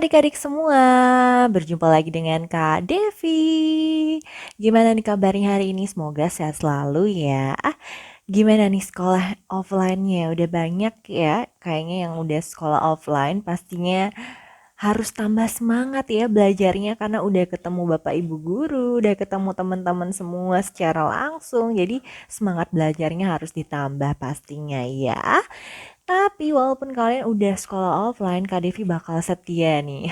adik-adik semua, berjumpa lagi dengan Kak Devi. Gimana nih kabarnya hari ini? Semoga sehat selalu ya. Gimana nih sekolah offline-nya? Udah banyak ya? Kayaknya yang udah sekolah offline pastinya harus tambah semangat ya belajarnya karena udah ketemu Bapak Ibu guru, udah ketemu teman-teman semua secara langsung. Jadi semangat belajarnya harus ditambah pastinya ya. Tapi walaupun kalian udah sekolah offline, Kak Devi bakal setia nih.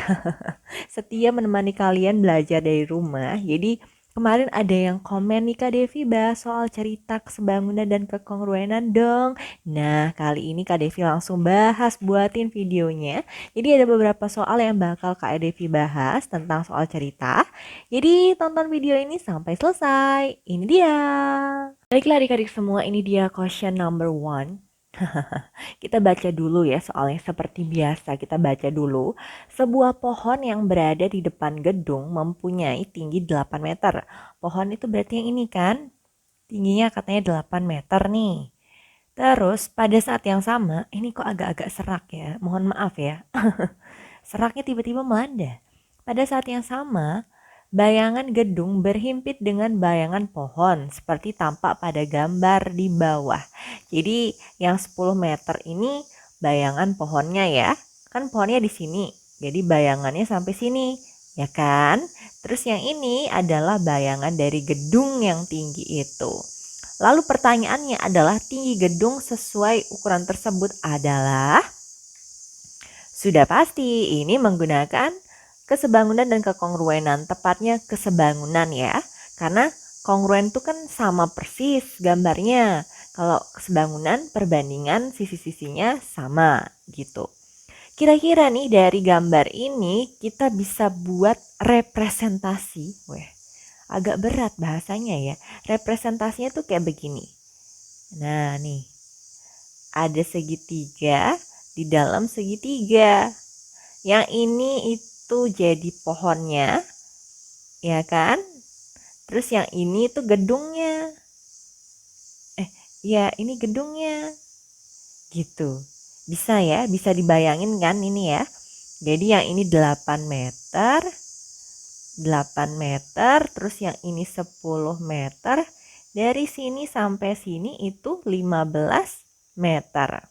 Setia menemani kalian belajar dari rumah. Jadi kemarin ada yang komen nih Kak Devi bahas soal cerita kesebangunan dan kekongruenan dong. Nah kali ini Kak Devi langsung bahas buatin videonya. Jadi ada beberapa soal yang bakal Kak Devi bahas tentang soal cerita. Jadi tonton video ini sampai selesai. Ini dia. Baiklah adik-adik semua, ini dia question number one. Kita baca dulu ya soalnya seperti biasa kita baca dulu. Sebuah pohon yang berada di depan gedung mempunyai tinggi 8 meter. Pohon itu berarti yang ini kan? Tingginya katanya 8 meter nih. Terus pada saat yang sama, ini kok agak-agak serak ya. Mohon maaf ya. Seraknya tiba-tiba melanda. Pada saat yang sama, bayangan gedung berhimpit dengan bayangan pohon seperti tampak pada gambar di bawah. Jadi yang 10 meter ini bayangan pohonnya ya. Kan pohonnya di sini. Jadi bayangannya sampai sini, ya kan? Terus yang ini adalah bayangan dari gedung yang tinggi itu. Lalu pertanyaannya adalah tinggi gedung sesuai ukuran tersebut adalah? Sudah pasti ini menggunakan kesebangunan dan kekongruenan, tepatnya kesebangunan ya. Karena kongruen itu kan sama persis gambarnya. Kalau kesebangunan perbandingan sisi-sisinya sama gitu. Kira-kira nih dari gambar ini kita bisa buat representasi. Weh, agak berat bahasanya ya. Representasinya tuh kayak begini. Nah nih, ada segitiga di dalam segitiga. Yang ini itu jadi pohonnya, ya kan? Terus yang ini tuh gedungnya. Ya ini gedungnya. Gitu. Bisa ya, bisa dibayangin kan ini ya. Jadi yang ini 8 meter, 8 meter, terus yang ini 10 meter. Dari sini sampai sini itu 15 meter.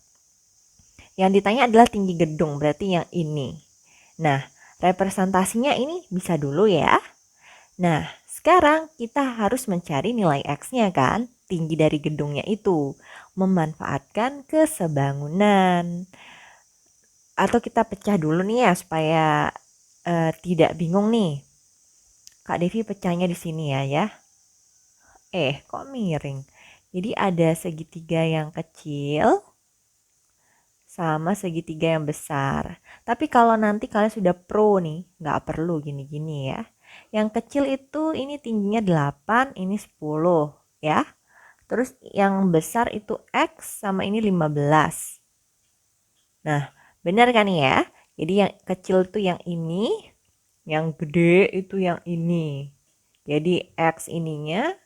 Yang ditanya adalah tinggi gedung, berarti yang ini. Nah, representasinya ini bisa dulu ya. Nah, sekarang kita harus mencari nilai X-nya kan, tinggi dari gedungnya itu. Memanfaatkan kesebangunan. Atau kita pecah dulu nih ya supaya tidak bingung nih. Kak Devi pecahnya di sini ya. Kok miring? Jadi ada segitiga yang kecil sama segitiga yang besar. Tapi kalau nanti kalian sudah pro nih, nggak perlu gini-gini ya. Yang kecil itu ini tingginya 8, ini 10 ya. Terus yang besar itu X sama ini 15. Nah, benar kan ya? Jadi yang kecil itu yang ini, yang gede itu yang ini. Jadi X ininya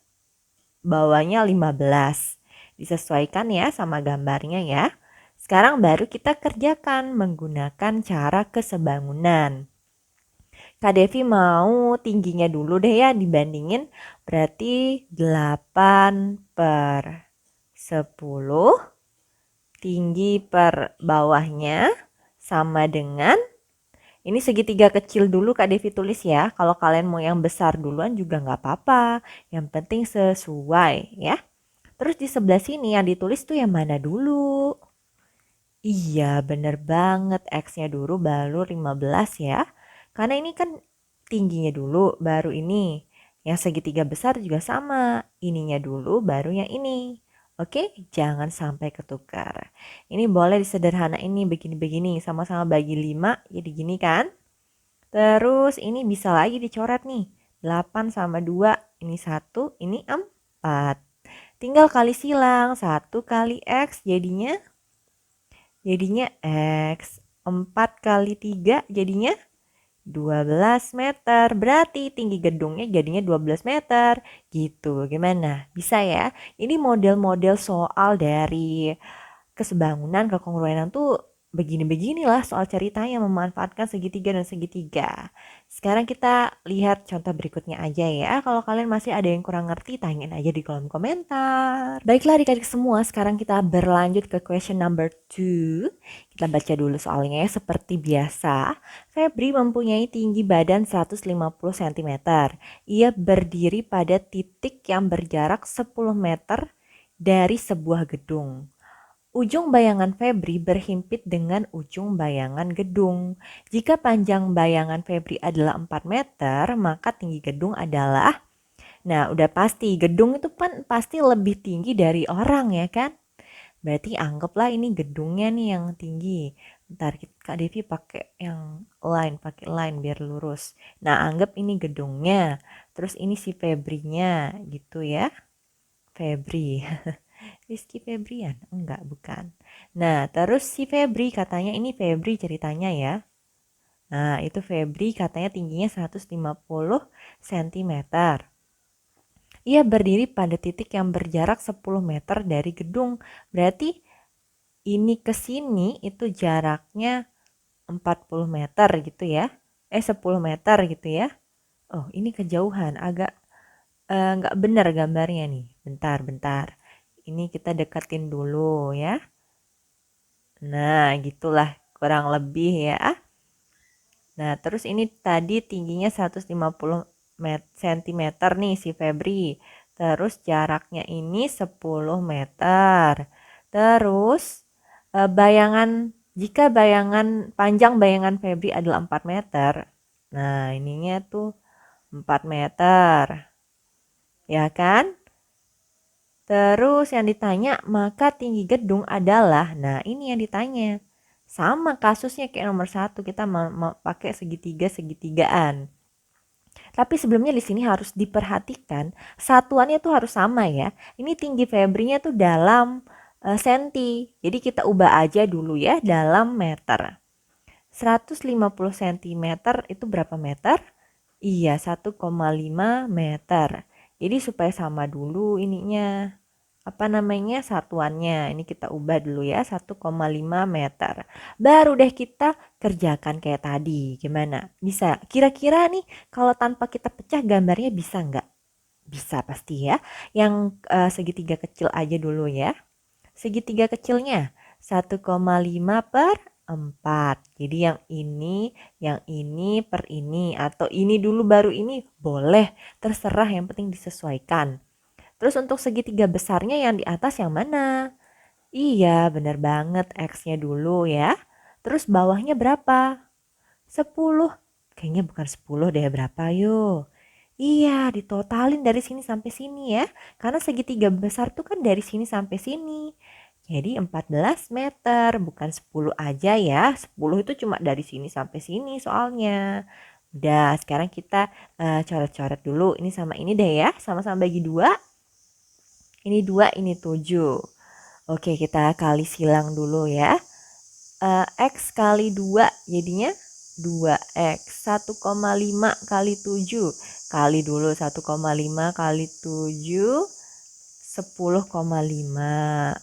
bawahnya 15. Disesuaikan ya sama gambarnya ya. Sekarang baru kita kerjakan menggunakan cara kesebangunan. Kak Devi mau tingginya dulu deh ya dibandingin. Berarti 8 per 10 tinggi per bawahnya sama dengan, ini segitiga kecil dulu Kak Devi tulis ya. Kalau kalian mau yang besar duluan juga nggak apa-apa. Yang penting sesuai ya. Terus di sebelah sini yang ditulis tuh yang mana dulu? Iya bener banget, X-nya dulu baru 15 ya. Karena ini kan tingginya dulu baru ini. Yang segitiga besar juga sama, ininya dulu baru yang ini. Oke, jangan sampai ketukar. Ini boleh disederhanain ini begini-begini, sama-sama bagi 5 jadi gini kan. Terus ini bisa lagi dicoret nih, 8 sama 2, ini 1, ini 4. Tinggal kali silang, 1 kali X jadinya X. 4 kali 3 jadinya 12 meter. Berarti tinggi gedungnya jadinya 12 meter. Gitu, gimana? Bisa ya? Ini model-model soal dari kesebangunan, kekongruenan tuh begini-beginilah soal ceritanya memanfaatkan segitiga dan segitiga. Sekarang kita lihat contoh berikutnya aja ya. Kalau kalian masih ada yang kurang ngerti, tanyain aja di kolom komentar. Baiklah adik-adik semua, sekarang kita berlanjut ke question number 2. Kita baca dulu soalnya ya. Seperti biasa, Febri mempunyai tinggi badan 150 cm. Ia berdiri pada titik yang berjarak 10 meter dari sebuah gedung. Ujung bayangan Febri berhimpit dengan ujung bayangan gedung. Jika panjang bayangan Febri adalah 4 meter, maka tinggi gedung adalah... Nah, udah pasti. Gedung itu kan pasti lebih tinggi dari orang ya kan? Berarti anggaplah ini gedungnya nih yang tinggi. Ntar Kak Devi pakai yang pakai line biar lurus. Nah, anggap ini gedungnya. Terus ini si Febrinya gitu ya. Febri. Rizky Febrian? Enggak, bukan. Nah, terus si Febri katanya ini Febri ceritanya ya. Nah, itu Febri katanya tingginya 150 cm. Ia berdiri pada titik yang berjarak 10 meter dari gedung. Berarti ini ke sini itu jaraknya 40 meter gitu ya. 10 meter gitu ya. Oh, ini kejauhan. Agak nggak benar gambarnya nih. Bentar. Ini kita deketin dulu ya. Nah, gitulah kurang lebih ya. Nah, terus ini tadi tingginya 150 cm nih si Febri. Terus jaraknya ini 10 meter. Terus jika panjang bayangan Febri adalah 4 meter. Nah, ininya tuh 4 meter. Ya kan? Terus yang ditanya, maka tinggi gedung adalah, nah ini yang ditanya. Sama kasusnya kayak nomor 1, kita mau pakai segitigaan. Tapi sebelumnya di sini harus diperhatikan, satuannya tuh harus sama ya. Ini tinggi Febrinya tuh dalam senti. Jadi kita ubah aja dulu ya dalam meter. 150 cm itu berapa meter? Iya, 1,5 meter. Jadi supaya sama dulu ininya satuannya. Ini kita ubah dulu ya 1,5 meter. Baru deh kita kerjakan kayak tadi. Gimana? Bisa? Kira-kira nih kalau tanpa kita pecah gambarnya bisa nggak? Bisa pasti ya. Yang segitiga kecil aja dulu ya. Segitiga kecilnya 1,5 per 4. Jadi yang ini per ini. Atau ini dulu baru ini boleh. Terserah, yang penting disesuaikan. Terus untuk segitiga besarnya yang di atas yang mana? Iya, bener banget. X-nya dulu ya. Terus bawahnya berapa? 10. Kayaknya bukan 10 deh, berapa yuk? Iya, ditotalin dari sini sampai sini ya. Karena segitiga besar tuh kan dari sini sampai sini. Jadi 14 meter, bukan 10 aja ya. 10 itu cuma dari sini sampai sini soalnya. Udah, sekarang kita coret-coret dulu. Ini sama ini deh ya. Sama-sama bagi 2. Ini 2, ini 7. Oke, kita kali silang dulu ya. X kali 2 jadinya 2X. 1,5 kali 7. Kali dulu 1,5 kali 7. 10,5.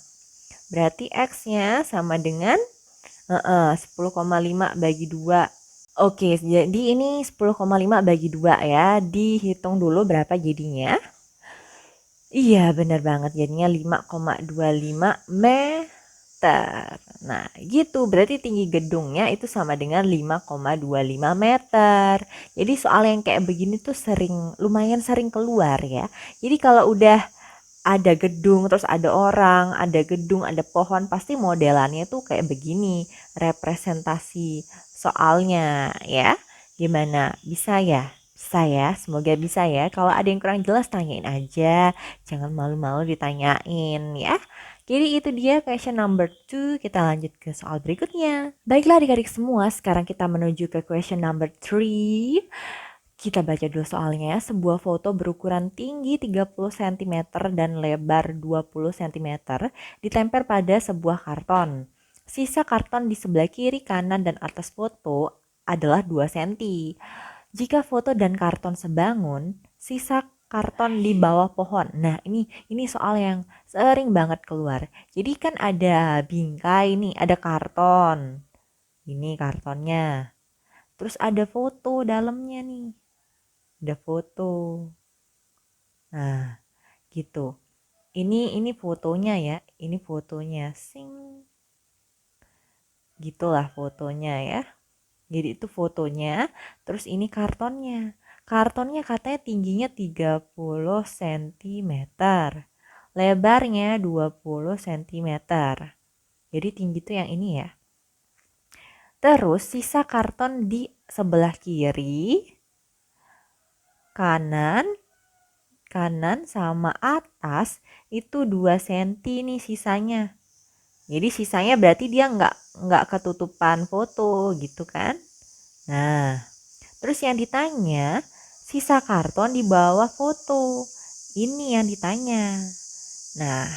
Berarti X-nya sama dengan 10,5 bagi 2. Oke, jadi ini 10,5 bagi 2 ya. Dihitung dulu berapa jadinya. Iya, benar banget. Jadinya 5,25 meter. Nah, gitu. Berarti tinggi gedungnya itu sama dengan 5,25 meter. Jadi soal yang kayak begini tuh lumayan sering keluar ya. Jadi kalau udah ada gedung, terus ada orang, ada gedung, ada pohon, pasti modelannya tuh kayak begini. Representasi soalnya ya. Gimana? Bisa ya? Bisa ya, semoga bisa ya. Kalau ada yang kurang jelas tanyain aja. Jangan malu-malu ditanyain ya. Jadi itu dia question number 2. Kita lanjut ke soal berikutnya. Baiklah adik-adik semua, sekarang kita menuju ke question number 3. Kita baca dulu soalnya. Sebuah foto berukuran tinggi 30 cm dan lebar 20 cm ditempel pada sebuah karton. Sisa karton di sebelah kiri, kanan, dan atas foto adalah 2 cm. Jika foto dan karton sebangun, sisa karton di bawah pohon. Nah, ini soal yang sering banget keluar. Jadi kan ada bingkai nih, ada karton. Ini kartonnya. Terus ada foto dalamnya nih. Ada foto. Nah, gitu. Ini fotonya ya. Ini fotonya. Sing. Gitulah fotonya ya. Jadi itu fotonya. Terus ini kartonnya. Kartonnya katanya tingginya 30 cm. Lebarnya 20 cm. Jadi tinggi tuh yang ini ya. Terus sisa karton di sebelah kiri, kanan, kanan sama atas itu 2 cm nih sisanya. Jadi sisanya berarti dia nggak ketutupan foto gitu kan. Nah, terus yang ditanya sisa karton di bawah foto. Ini yang ditanya. Nah,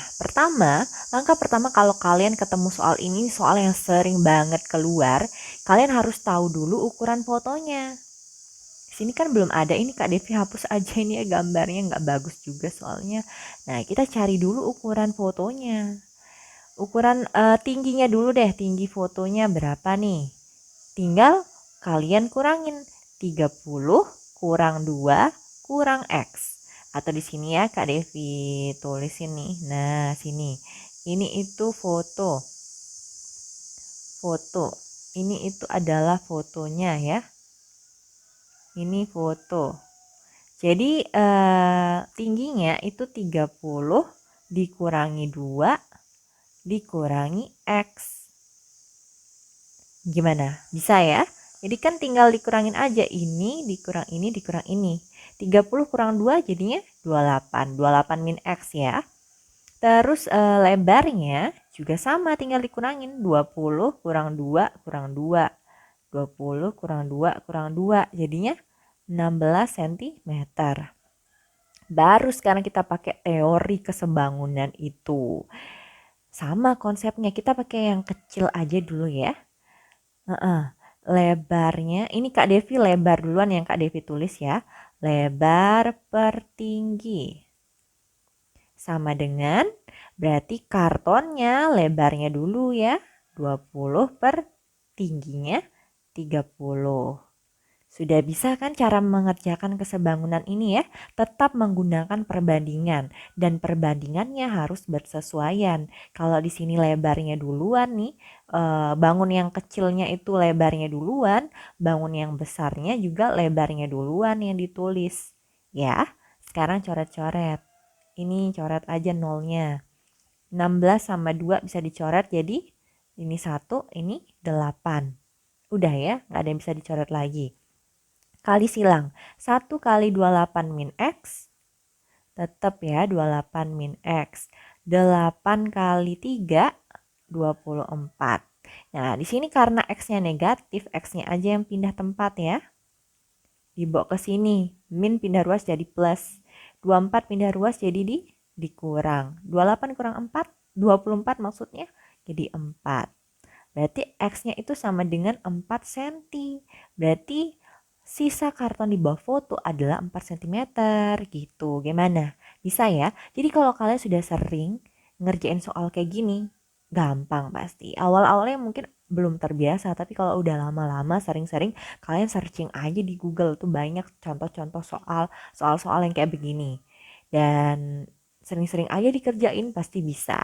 langkah pertama kalau kalian ketemu soal ini, soal yang sering banget keluar, kalian harus tahu dulu ukuran fotonya. Sini kan belum ada, ini Kak Devi hapus aja ini ya, gambarnya nggak bagus juga soalnya. Nah, kita cari dulu ukuran fotonya. Ukuran tingginya dulu deh, tinggi fotonya berapa nih? Tinggal kalian kurangin 30 kurang 2 kurang X. Atau di sini ya Kak Devi tulis ini. Nah, sini. Ini itu foto. Foto. Ini itu adalah fotonya ya. Ini foto. Jadi tingginya itu 30 dikurangi 2 dikurangi X. Gimana? Bisa ya? Jadi kan tinggal dikurangin aja ini dikurang ini. 30 kurang 2 jadinya 28. 28 min X ya. Terus lebarnya juga sama tinggal dikurangin 20 kurang 2 kurang 2. 20 kurang 2 kurang 2 jadinya 16 cm. Baru sekarang kita pakai teori kesebangunan itu. Sama konsepnya, kita pakai yang kecil aja dulu ya. Lebarnya, ini Kak Devi lebar duluan yang Kak Devi tulis ya. Lebar per tinggi. Sama dengan, berarti kartonnya lebarnya dulu ya. 20 per tingginya 30. Sudah bisa kan cara mengerjakan kesebangunan ini ya? Tetap menggunakan perbandingan dan perbandingannya harus bersesuaian. Kalau di sini lebarnya duluan nih, bangun yang kecilnya itu lebarnya duluan, bangun yang besarnya juga lebarnya duluan yang ditulis. Ya, sekarang coret-coret. Ini coret aja nolnya. 16 sama 2 bisa dicoret jadi ini 1, ini 8. Udah ya, nggak ada yang bisa dicoret lagi. Kali silang, 1 kali 28 min X, tetap ya 28 min X. 8 kali 3, 24. Nah, di sini karena X-nya negatif, X-nya aja yang pindah tempat ya. Dibawa ke sini, min pindah ruas jadi plus. 24 pindah ruas jadi dikurang. 28 kurang 4, 24 maksudnya, jadi 4. Berarti X-nya itu sama dengan 4 cm. Berarti sisa karton di bawah foto adalah 4 cm gitu. Gimana? Bisa ya? Jadi kalau kalian sudah sering ngerjain soal kayak gini, gampang pasti. Awal-awalnya mungkin belum terbiasa, tapi kalau udah lama-lama sering-sering kalian searching aja di Google tuh banyak contoh-contoh soal-soal yang kayak begini. Dan sering-sering aja dikerjain pasti bisa.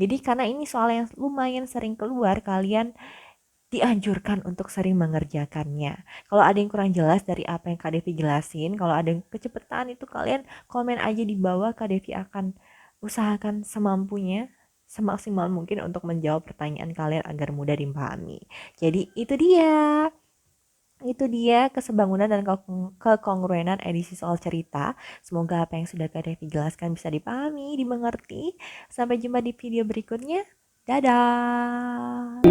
Jadi karena ini soal yang lumayan sering keluar, kalian dianjurkan untuk sering mengerjakannya. Kalau ada yang kurang jelas dari apa yang Kak Devi jelasin, kalau ada yang kecepatan itu kalian komen aja di bawah, Kak Devi akan usahakan semampunya, semaksimal mungkin untuk menjawab pertanyaan kalian agar mudah dipahami. Jadi itu dia kesebangunan dan kekongruenan edisi soal cerita. Semoga apa yang sudah Kak Devi jelaskan bisa dipahami, dimengerti. Sampai jumpa di video berikutnya. Dadah!